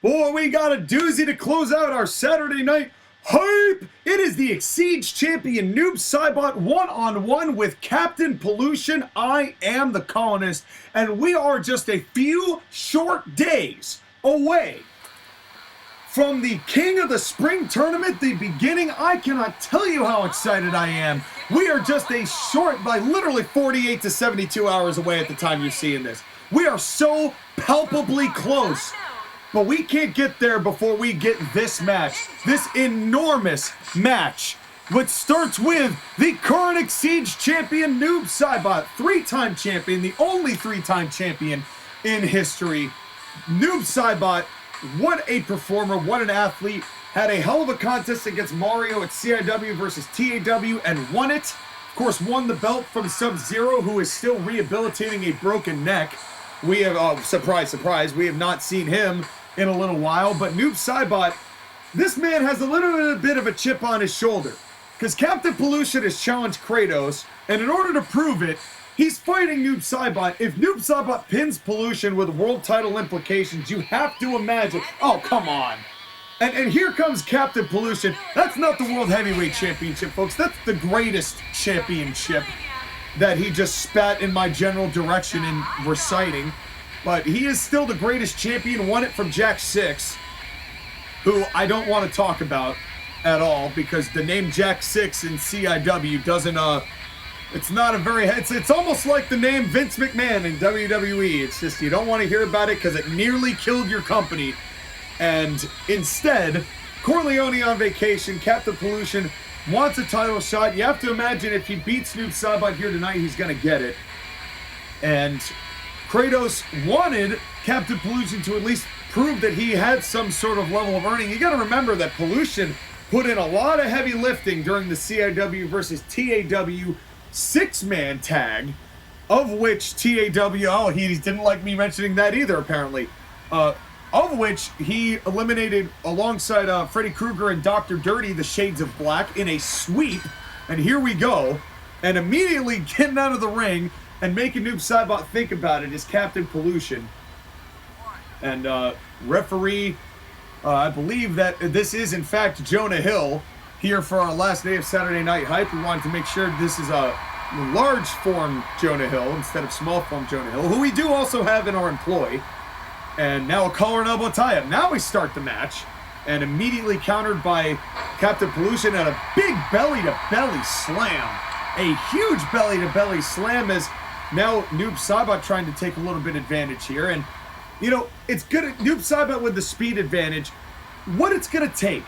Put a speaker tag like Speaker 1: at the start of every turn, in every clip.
Speaker 1: Boy, we got a doozy to close out our Saturday night hype. It is the Exceed champion Noob Saibot one-on-one with Captain Pollution. I am the Colonist, and we are just a few short days away from the King of the Spring Tournament, the beginning. I cannot tell you how excited I am. We are just a short, like literally 48 to 72 hours away at the time you're seeing this. We are so palpably close. But we can't get there before we get this match. This enormous match. Which starts with the current Exceed champion, Noob Saibot. Three-time champion, the only three-time champion in history. Noob Saibot, what a performer, what an athlete. Had a hell of a contest against Mario at CIW versus TAW and won it. Of course, won the belt from Sub-Zero, who is still rehabilitating a broken neck. We have, surprise, surprise, we have not seen him in a little while, but Noob Saibot, this man has a little bit of a chip on his shoulder, because Captain Pollution has challenged Kratos, and in order to prove it, he's fighting Noob Saibot. If Noob Saibot pins Pollution with world title implications, you have to imagine, oh, come on. And here comes Captain Pollution. That's not the World Heavyweight Championship, folks. That's the greatest championship that he just spat in my general direction in reciting. But he is still the greatest champion, won it from Jack 6, who I don't want to talk about at all, because the name Jack 6 in CIW doesn't, it's not a very, it's almost like the name Vince McMahon in WWE. It's just, you don't want to hear about it because it nearly killed your company. And instead, Corleone on vacation, Captain Pollution wants a title shot. You have to imagine if he beats Noob Saibot here tonight, he's going to get it. And Kratos wanted Captain Pollution to at least prove that he had some sort of level of earning. You got to remember that Pollution put in a lot of heavy lifting during the CIW versus TAW six-man tag, of which TAW, oh, he didn't like me mentioning that either, apparently, of which he eliminated alongside Freddy Krueger and Dr. Dirty, the Shades of Black, in a sweep. And here we go. And immediately getting out of the ring and making Noob Saibot think about it is Captain Pollution. And referee, I believe that this is in fact Jonah Hill here for our last day of Saturday Night Hype. We wanted to make sure this is a large form Jonah Hill instead of small form Jonah Hill, who we do also have in our employ. And now a collar and elbow tie-up. Now we start the match, and immediately countered by Captain Pollution and a big belly-to-belly slam. A huge belly-to-belly slam as now Noob Saibot trying to take a little bit advantage here. And, you know, it's good at Noob Saibot with the speed advantage. What it's going to take,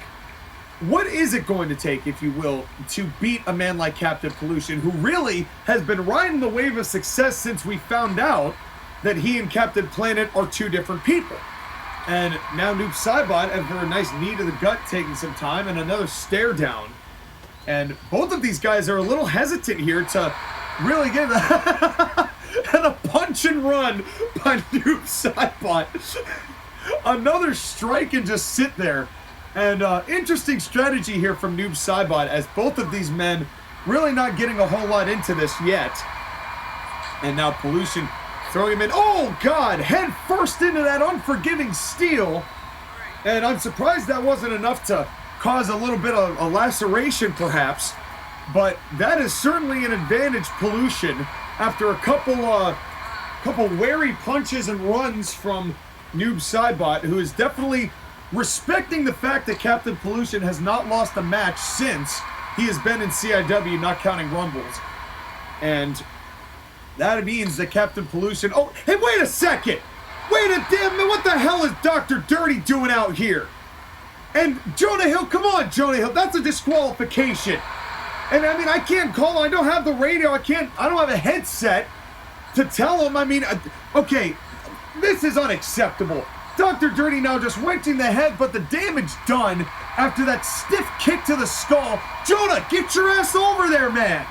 Speaker 1: what is it going to take, if you will, to beat a man like Captain Pollution, who really has been riding the wave of success since we found out that he and Captain Planet are two different people. And now Noob Saibot, after a nice knee to the gut, taking some time, and another stare down. And both of these guys are a little hesitant here to really get and a punch and run by Noob Saibot. Another strike and just sit there. And interesting strategy here from Noob Saibot, as both of these men really not getting a whole lot into this yet. And now Pollution throwing him in. Oh, God! Head first into that unforgiving steel. And I'm surprised that wasn't enough to cause a little bit of a laceration, perhaps. But that is certainly an advantage, Pollution, after a couple wary punches and runs from Noob Saibot, who is definitely respecting the fact that Captain Pollution has not lost a match since he has been in CIW, not counting Rumbles. And that means that Captain Pollution... Oh, hey, wait a second! Wait a damn minute! What the hell is Dr. Dirty doing out here? And Jonah Hill, come on, Jonah Hill, that's a disqualification. And I mean, I can't call him, I don't have the radio, I don't have a headset to tell him. I mean, okay, this is unacceptable. Dr. Dirty now just wrenching the head, but the damage done after that stiff kick to the skull. Jonah, get your ass over there, man!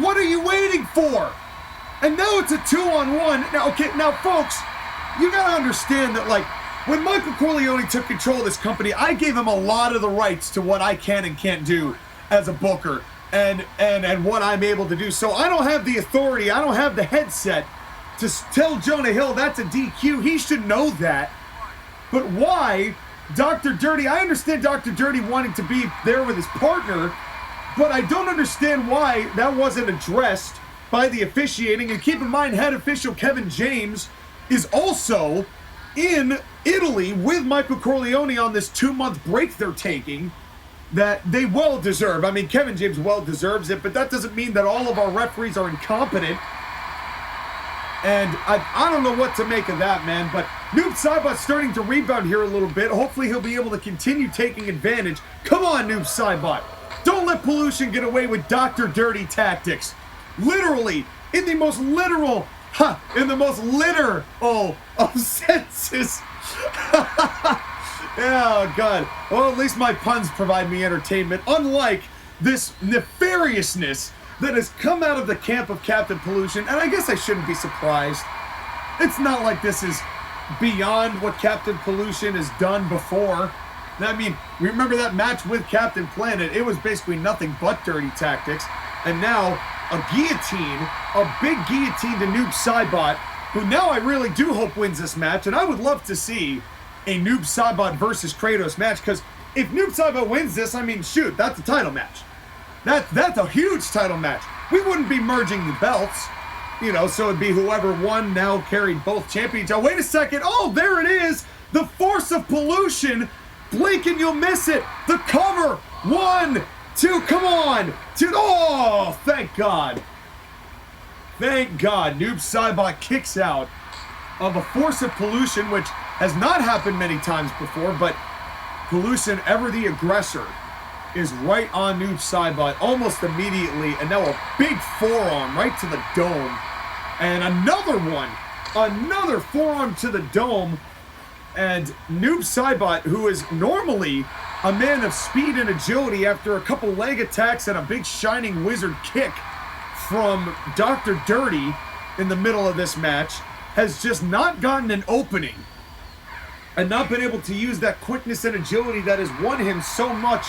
Speaker 1: What are you waiting for? And now it's a 2-on-1. Now, okay, now folks, you gotta understand that, like, when Michael Corleone took control of this company, I gave him a lot of the rights to what I can and can't do as a booker and what I'm able to do. So I don't have the authority, I don't have the headset to tell Jonah Hill that's a DQ. He should know that. But why Dr. Dirty? I understand Dr. Dirty wanting to be there with his partner, but I don't understand why that wasn't addressed by the officiating. And keep in mind, head official Kevin James is also in Italy with Michael Corleone on this 2-month break they're taking that they well deserve. I mean, Kevin James well deserves it, but that doesn't mean that all of our referees are incompetent. And I don't know what to make of that, man. But Noob Saibot's starting to rebound here a little bit. Hopefully he'll be able to continue taking advantage. Come on, Noob Saibot. Don't let Pollution get away with Dr. Dirty tactics. Literally, in the most literal, in the most literal of senses. Oh, God. Well, at least my puns provide me entertainment. Unlike this nefariousness that has come out of the camp of Captain Pollution, and I guess I shouldn't be surprised. It's not like this is beyond what Captain Pollution has done before. I mean, remember that match with Captain Planet? It was basically nothing but dirty tactics. And now, a guillotine, a big guillotine to Noob Saibot, who now I really do hope wins this match. And I would love to see a Noob Saibot versus Kratos match, because if Noob Saibot wins this, I mean, shoot, that's a title match. That's a huge title match. We wouldn't be merging the belts, you know, so it'd be whoever won now carried both champions. Oh, wait a second. Oh, there it is. The force of Pollution. Blink and you'll miss it. The cover. 1, 2, come on. 2, oh, thank God. Thank God. Noob Saibot kicks out of a force of Pollution, which has not happened many times before, but Pollution, ever the aggressor, is right on Noob Saibot almost immediately, and now a big forearm right to the dome, and another one, another forearm to the dome, and Noob Saibot, who is normally a man of speed and agility, after a couple leg attacks and a big shining wizard kick from Dr. Dirty in the middle of this match, has just not gotten an opening and not been able to use that quickness and agility that has won him so much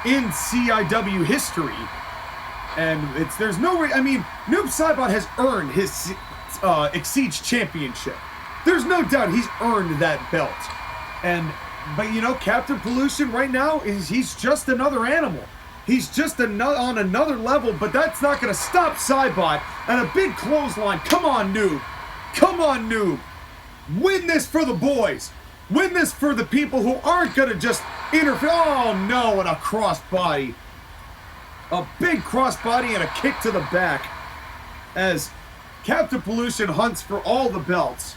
Speaker 1: in CIW history. And there's no I mean, Noob Saibot has earned his Exceed Championship. There's no doubt he's earned that belt. But you know, Captain Pollution right now he's just another animal. He's just on another level, but that's not going to stop Saibot. And a big clothesline. Come on, Noob. Come on, Noob. Win this for the boys. Win this for the people who aren't going to just interfere. Oh, no, and a crossbody. A big crossbody and a kick to the back as Captain Pollution hunts for all the belts.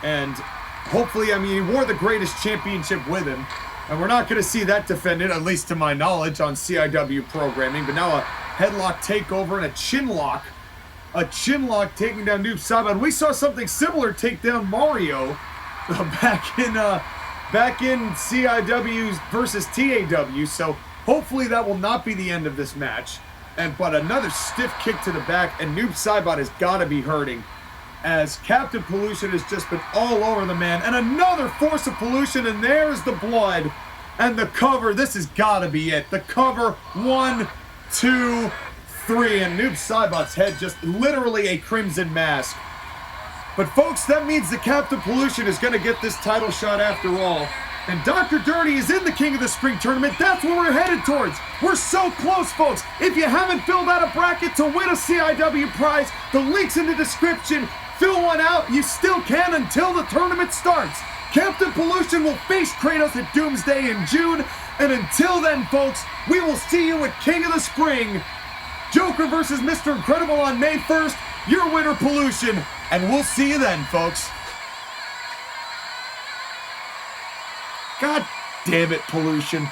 Speaker 1: And hopefully, I mean, he wore the greatest championship with him. And we're not going to see that defended, at least to my knowledge, on CIW programming. But now a headlock takeover and a chin lock. A chin lock taking down Noob Saibot. We saw something similar take down Mario back in CIW's versus TAW. So hopefully that will not be the end of this match. But another stiff kick to the back, and Noob Saibot has got to be hurting, as Captain Pollution has just been all over the man. And another force of Pollution, and there's the blood and the cover. This has got to be it. The cover. 1, 2, 3, and Noob Saibot's head just literally a crimson mask. But folks, that means the Captain Pollution is going to get this title shot after all. And Dr. Dirty is in the King of the Spring tournament. That's what we're headed towards. We're so close, folks. If you haven't filled out a bracket to win a CIW prize, the link's in the description. Fill one out. You still can until the tournament starts. Captain Pollution will face Kratos at Doomsday in June. And until then, folks, we will see you at King of the Spring. Joker versus Mr. Incredible on May 1st. Your winner, Pollution. And we'll see you then, folks. God damn it, Pollution.